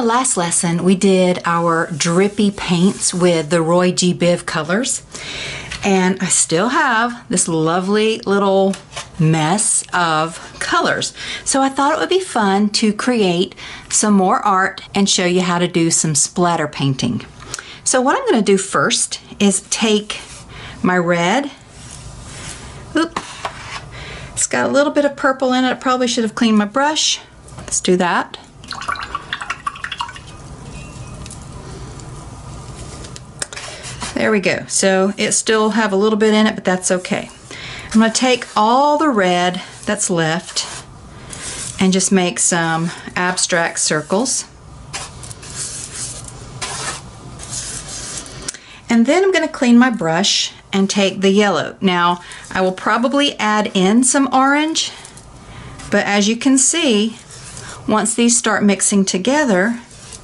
last lesson, we did our drippy paints with the Roy G. Biv colors. And I still have this lovely little mess of colors. So I thought it would be fun to create some more art and show you how to do some splatter painting. So what I'm going to do first is take my red. Oop, it's got a little bit of purple in it. I probably should have cleaned my brush. Let's do that. There we go. So it still have a little bit in it, but that's okay. I'm going to take all the red that's left and just make some abstract circles. And then I'm going to clean my brush and take the yellow. Now, I will probably add in some orange, but as you can see, once these start mixing together,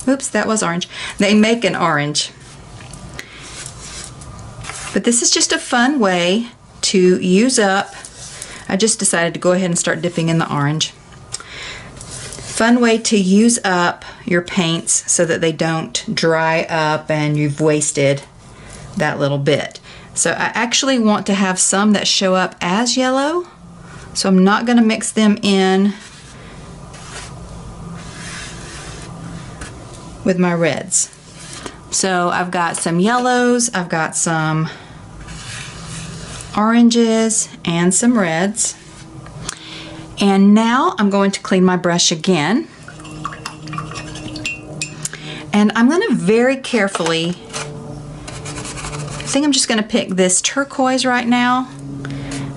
oops, that was orange, they make an orange. But this is just a fun way to use up. I just decided to go ahead and start dipping in the orange. Fun way to use up your paints so that they don't dry up and you've wasted that little bit. So I actually want to have some that show up as yellow, so I'm not going to mix them in with my reds. So I've got some yellows, I've got some oranges and some reds. And now I'm going to clean my brush again. And I'm going to very carefully, I think I'm just going to pick this turquoise right now,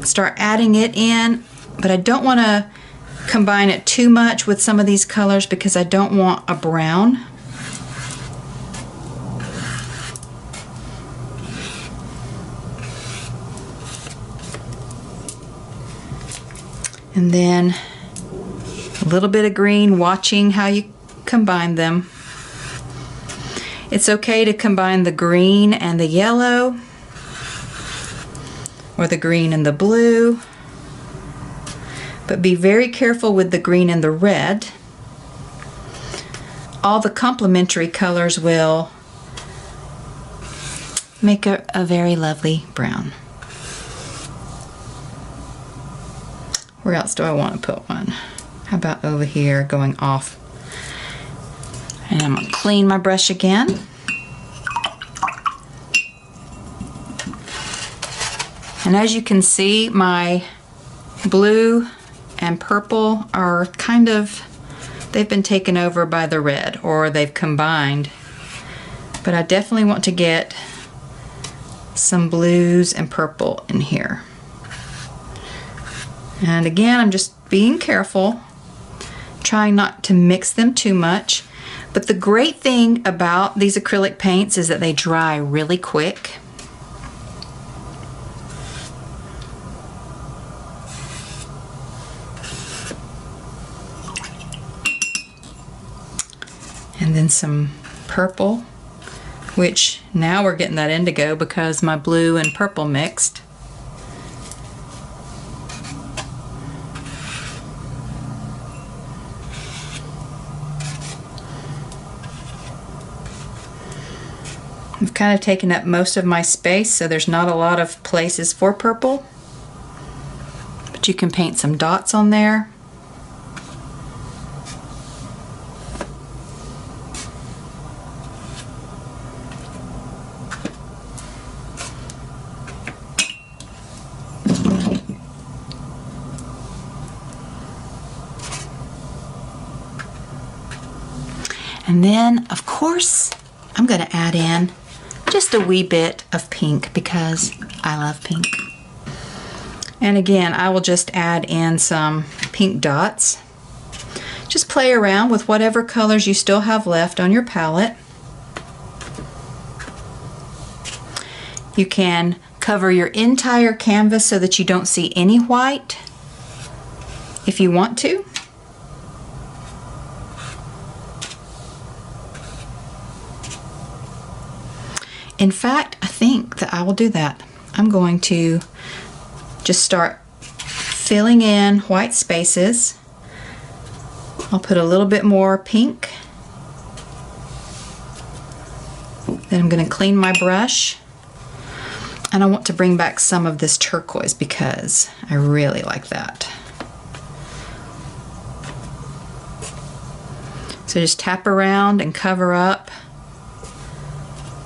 start adding it in, but I don't want to combine it too much with some of these colors because I don't want a brown. And then a little bit of green, watching how you combine them. It's okay to combine the green and the yellow, or the green and the blue, but be very careful with the green and the red. All the complementary colors will make a very lovely brown. Where else do I want to put one? How about over here going off? And I'm going to clean my brush again. And as you can see, my blue and purple are kind of, they've been taken over by the red, or they've combined. But I definitely want to get some blues and purple in here. And again, I'm just being careful, trying not to mix them too much. But the great thing about these acrylic paints is that they dry really quick. And then some purple, which now we're getting that indigo because my blue and purple mixed. I've kind of taken up most of my space, so there's not a lot of places for purple, but you can paint some dots on there. And then, of course, I'm going to add in just a wee bit of pink because I love pink. And again, I will just add in some pink dots. Just play around with whatever colors you still have left on your palette. You can cover your entire canvas so that you don't see any white if you want to. In fact, I think that I will do that. I'm going to just start filling in white spaces. I'll put a little bit more pink Then I'm going to clean my brush. And I want to bring back some of this turquoise because I really like that. So just tap around and cover up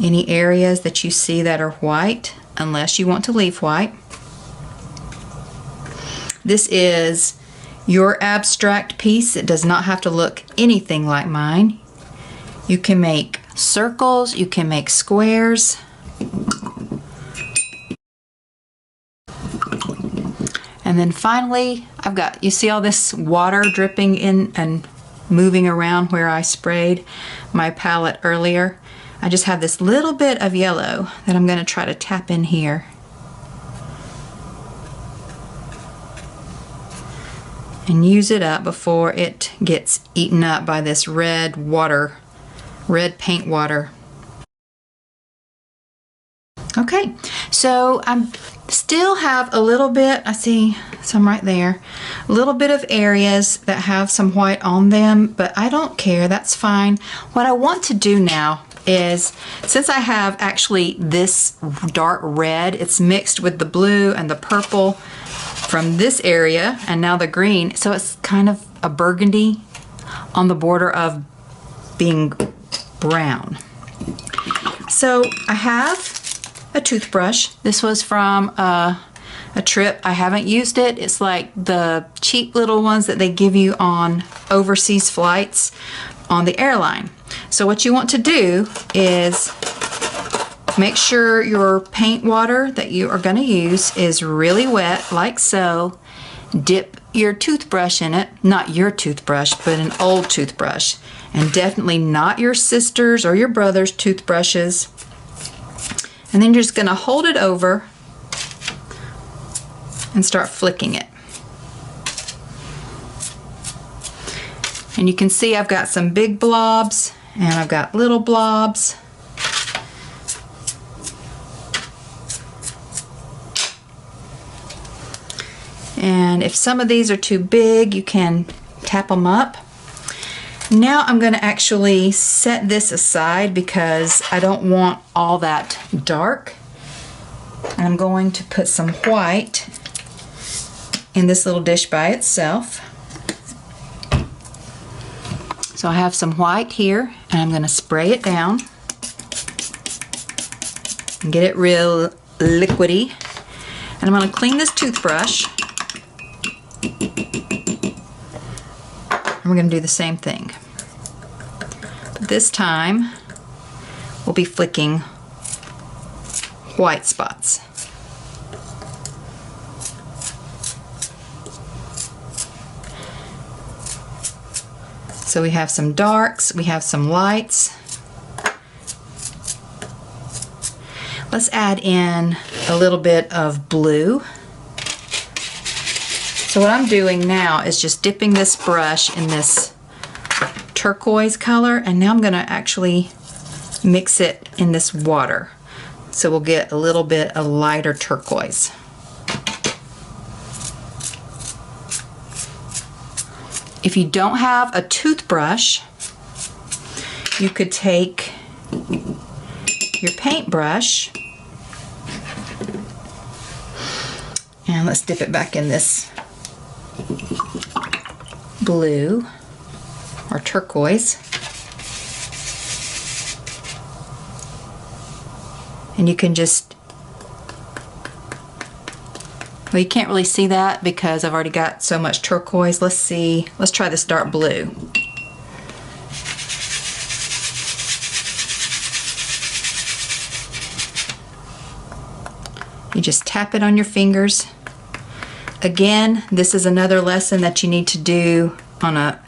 any areas that you see that are white, unless you want to leave white. This is your abstract piece. It does not have to look anything like mine. You can make circles, you can make squares. And then finally, I've got, you see all this water dripping in and moving around where I sprayed my palette earlier. I just have this little bit of yellow that I'm going to try to tap in here. And use it up before it gets eaten up by this red paint water. Okay, so I still have a little bit, I see some right there, a little bit of areas that have some white on them, but I don't care, that's fine. What I want to do now is, since I have actually this dark red, it's mixed with the blue and the purple from this area, and now the green, so it's kind of a burgundy on the border of being brown. So I have a toothbrush. This was from a trip. I haven't used it. It's like the cheap little ones that they give you on overseas flights on the airline. So what you want to do is make sure your paint water that you are going to use is really wet, like so. Dip your toothbrush in it, not your toothbrush, but an old toothbrush, and definitely not your sister's or your brother's toothbrushes. And then you're just going to hold it over and start flicking it. And you can see I've got some big blobs and I've got little blobs. And if some of these are too big, you can tap them up. Now I'm going to actually set this aside because I don't want all that dark. And I'm going to put some white in this little dish by itself. So I have some white here, and I'm going to spray it down and get it real liquidy. And I'm going to clean this toothbrush. And we're going to do the same thing. But this time, we'll be flicking white spots. So we have some darks, we have some lights. Let's add in a little bit of blue. So what I'm doing now is just dipping this brush in this turquoise color, and now I'm going to actually mix it in this water. So we'll get a little bit of lighter turquoise. If you don't have a toothbrush, you could take your paintbrush and let's dip it back in this blue or turquoise. And you can just, well, you can't really see that because I've already got so much turquoise. Let's see, let's try this dark blue. You just tap it on your fingers. Again, this is another lesson that you need to do on a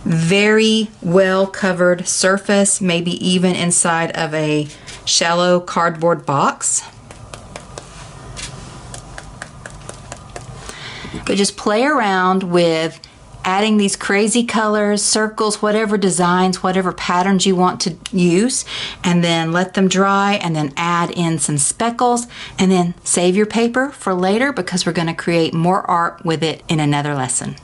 very well covered surface, maybe even inside of a shallow cardboard box. But just play around with adding these crazy colors, circles, whatever designs, whatever patterns you want to use, and then let them dry, and then add in some speckles, and then save your paper for later because we're going to create more art with it in another lesson.